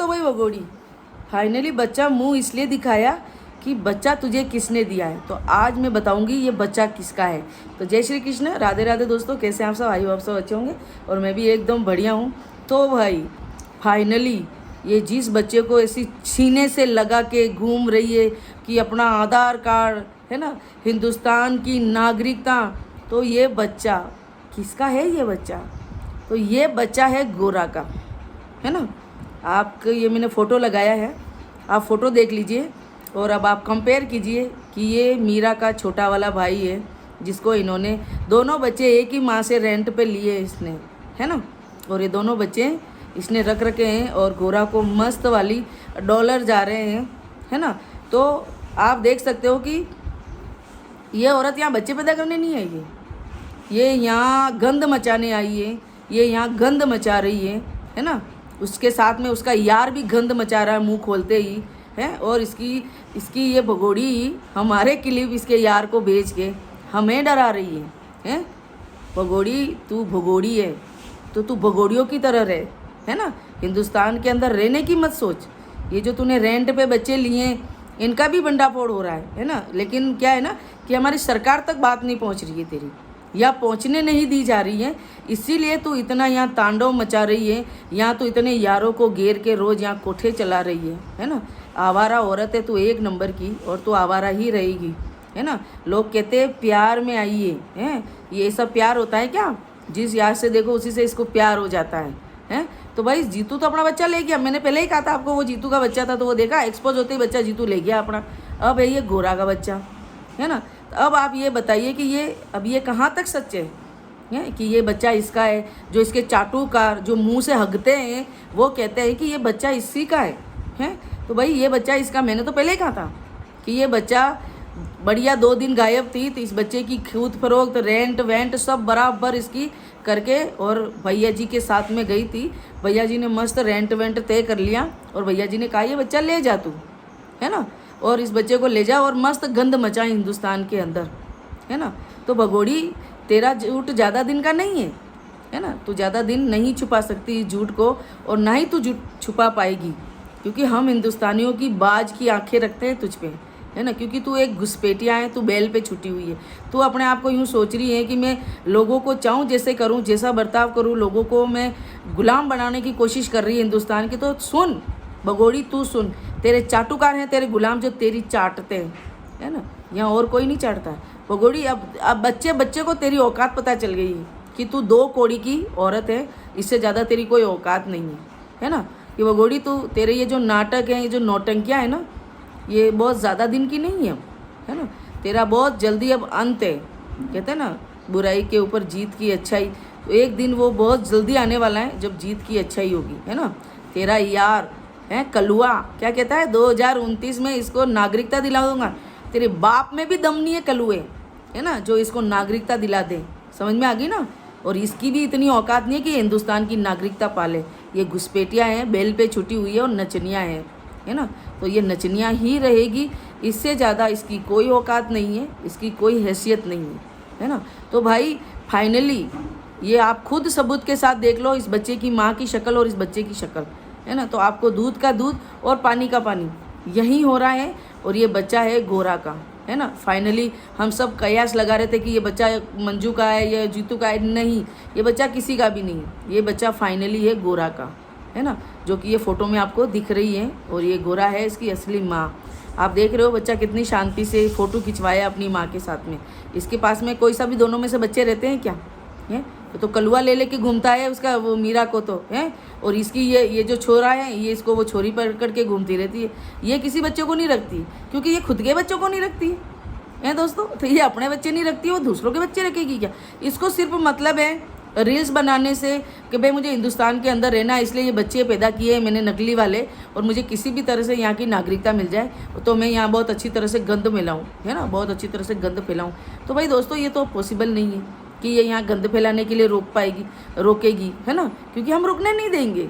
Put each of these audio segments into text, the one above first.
तो भाई भगोड़ी, फाइनली बच्चा मुंह इसलिए दिखाया कि बच्चा तुझे किसने दिया है। तो आज मैं बताऊंगी ये बच्चा किसका है। तो जय श्री कृष्ण, राधे राधे दोस्तों, कैसे हैं आप सब? आई आप सब अच्छे होंगे और मैं भी एकदम बढ़िया हूँ। तो भाई फाइनली ये जिस बच्चे को ऐसी सीने से लगा के घूम रही है कि अपना आधार कार्ड है ना, हिंदुस्तान की नागरिकता, तो ये बच्चा किसका है? ये बच्चा तो ये बच्चा है गोरा का, है ना। आपको ये मैंने फ़ोटो लगाया है, आप फ़ोटो देख लीजिए और अब आप कंपेयर कीजिए कि ये मीरा का छोटा वाला भाई है जिसको इन्होंने, दोनों बच्चे एक ही माँ से रेंट पे लिए इसने, है ना। और ये दोनों बच्चे इसने रख रखे हैं और गोरा को मस्त वाली डॉलर जा रहे हैं, है ना। तो आप देख सकते हो कि ये औरत यहाँ बच्चे पैदा करने नहीं आई है, ये यहाँ गंद मचाने आई है, ये यहाँ गंद मचा रही है ना। उसके साथ में उसका यार भी गंद मचा रहा है मुंह खोलते ही, है। और इसकी ये भगोड़ी हमारे क्लिप इसके यार को भेज के हमें डरा रही है। भगोड़ी, तू भगोड़ी है तो तू भगोड़ियों की तरह रहे, है ना। हिंदुस्तान के अंदर रहने की मत सोच। ये जो तूने रेंट पे बच्चे लिए इनका भी बंडाफोड़ हो रहा है ना। लेकिन क्या है ना कि हमारी सरकार तक बात नहीं पहुंच रही है तेरी, या पहुंचने नहीं दी जा रही है, इसीलिए तू इतना यहाँ तांडव मचा रही है। यहाँ तू इतने यारों को घेर के रोज़ यहाँ कोठे चला रही है ना। आवारा औरत है तू, एक नंबर की, और तू आवारा ही रहेगी, है ना। लोग कहते हैं प्यार में आइए, हैं। ये सब प्यार होता है क्या? जिस यार से देखो उसी से इसको प्यार हो जाता है। तो भाई जीतू तो अपना बच्चा ले गया, मैंने पहले ही कहा था आपको वो जीतू का बच्चा था, तो वो देखा एक्सपोज होते ही बच्चा जीतू ले गया अपना। अब है ये गोरा का बच्चा, है ना। तो अब आप ये बताइए कि ये कहाँ तक सच है कि ये बच्चा इसका है। जो इसके चाटुकार जो मुंह से हगते हैं वो कहते हैं कि ये बच्चा इसी का है। तो भाई ये बच्चा इसका, मैंने तो पहले ही कहा था कि ये बच्चा बढ़िया 2 दिन गायब थी, तो इस बच्चे की खरीद फरोख्त रेंट वेंट सब बराबर इसकी करके, और भैया जी के साथ में गई थी। भैया जी ने मस्त रेंट वेंट तय कर लिया और भैया जी ने कहा ये बच्चा ले जा तू, है ना, और इस बच्चे को ले जा और मस्त गंद मचा हिंदुस्तान के अंदर, है ना। तो भगोड़ी तेरा झूठ ज़्यादा दिन का नहीं है ना। तू ज़्यादा दिन नहीं छुपा सकती इस झूठ को, और ना ही तू झूठ छुपा पाएगी, क्योंकि हम हिंदुस्तानियों की बाज की आंखें रखते हैं तुझ पे, है ना। क्योंकि तू एक घुसपैठिया है, तू बैल पे छुटी हुई है। तू अपने आप को यूँ सोच रही है कि मैं लोगों को चाहूँ जैसे करूँ, जैसा बर्ताव करूँ, लोगों को मैं गुलाम बनाने की कोशिश कर रही है हिंदुस्तान की। तो सुन भगोड़ी, तू सुन, तेरे चाटुकार हैं तेरे गुलाम जो तेरी चाटते हैं, है ना। यहाँ और कोई नहीं चाटता है भगोड़ी। अब बच्चे को तेरी औकात पता चल गई है कि तू 2 कौड़ी की औरत है, इससे ज़्यादा तेरी कोई औकात नहीं है ना। ये भगोड़ी तू, तेरे ये जो नाटक हैं, ये जो नौटंकियाँ हैं ना, ये बहुत ज़्यादा दिन की नहीं है ना। तेरा बहुत जल्दी अब अंत है। कहते हैं ना बुराई के ऊपर जीत की अच्छाई, तो एक दिन वो बहुत जल्दी आने वाला है जब जीत की अच्छाई होगी, है ना। तेरा यार है कलुआ, क्या कहता है 2029 में इसको नागरिकता दिला दूंगा। तेरे बाप में भी दम नहीं है कलुए, है ना, जो इसको नागरिकता दिला दे। समझ में आ गई ना। और इसकी भी इतनी औकात नहीं है कि हिंदुस्तान की नागरिकता पाले। ये घुसपैठियाँ हैं, बेल पे छुटी हुई है और नचनियाँ हैं, है ना। तो ये नचनियाँ ही रहेगी, इससे ज़्यादा इसकी कोई औकात नहीं है, इसकी कोई हैसियत नहीं है ना। तो भाई फाइनली ये आप खुद सबूत के साथ देख लो, इस बच्चे की माँ की शक्ल और इस बच्चे की शक्ल, है ना। तो आपको दूध का दूध और पानी का पानी यही हो रहा है। और ये बच्चा है गोरा का, है ना। फाइनली हम सब कयास लगा रहे थे कि ये बच्चा मंजू का है या जीतू का है, नहीं, ये बच्चा किसी का भी नहीं है। ये बच्चा फाइनली है गोरा का, है ना, जो कि ये फ़ोटो में आपको दिख रही है। और ये गोरा है इसकी असली माँ। आप देख रहे हो बच्चा कितनी शांति से फ़ोटो खिंचवाया अपनी माँ के साथ में। इसके पास में कोई सा भी दोनों में से बच्चे रहते हैं क्या? है तो कलुआ ले लेके घूमता है उसका वो मीरा को, तो है। और इसकी ये जो छोरा है, ये इसको वो छोरी पकड़ के घूमती रहती है। ये किसी बच्चे को नहीं रखती, क्योंकि ये खुद के बच्चों को नहीं रखती है दोस्तों। तो ये अपने बच्चे नहीं रखती, वो दूसरों के बच्चे रखेगी क्या? इसको सिर्फ मतलब है रील्स बनाने से कि भाई मुझे हिंदुस्तान के अंदर रहना है, इसलिए ये बच्चे पैदा किए हैं मैंने नकली वाले, और मुझे किसी भी तरह से यहाँ की नागरिकता मिल जाए तो मैं यहाँ बहुत अच्छी तरह से गंद मिलाऊँ, है ना, बहुत अच्छी तरह से गंद फैलाऊँ। तो भाई दोस्तों ये तो पॉसिबल नहीं है कि ये यहाँ गंद फैलाने के लिए रोकेगी, है ना, क्योंकि हम रुकने नहीं देंगे,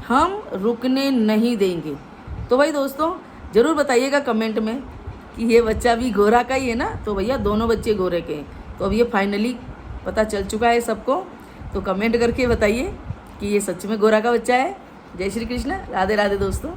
हम रुकने नहीं देंगे। तो भाई दोस्तों ज़रूर बताइएगा कमेंट में कि ये बच्चा भी गोरा का ही है ना। तो भैया दोनों बच्चे गोरे के हैं। तो अब ये फाइनली पता चल चुका है सबको। तो कमेंट करके बताइए कि ये सच में गोरा का बच्चा है जय श्री कृष्ण, राधे राधे दोस्तों।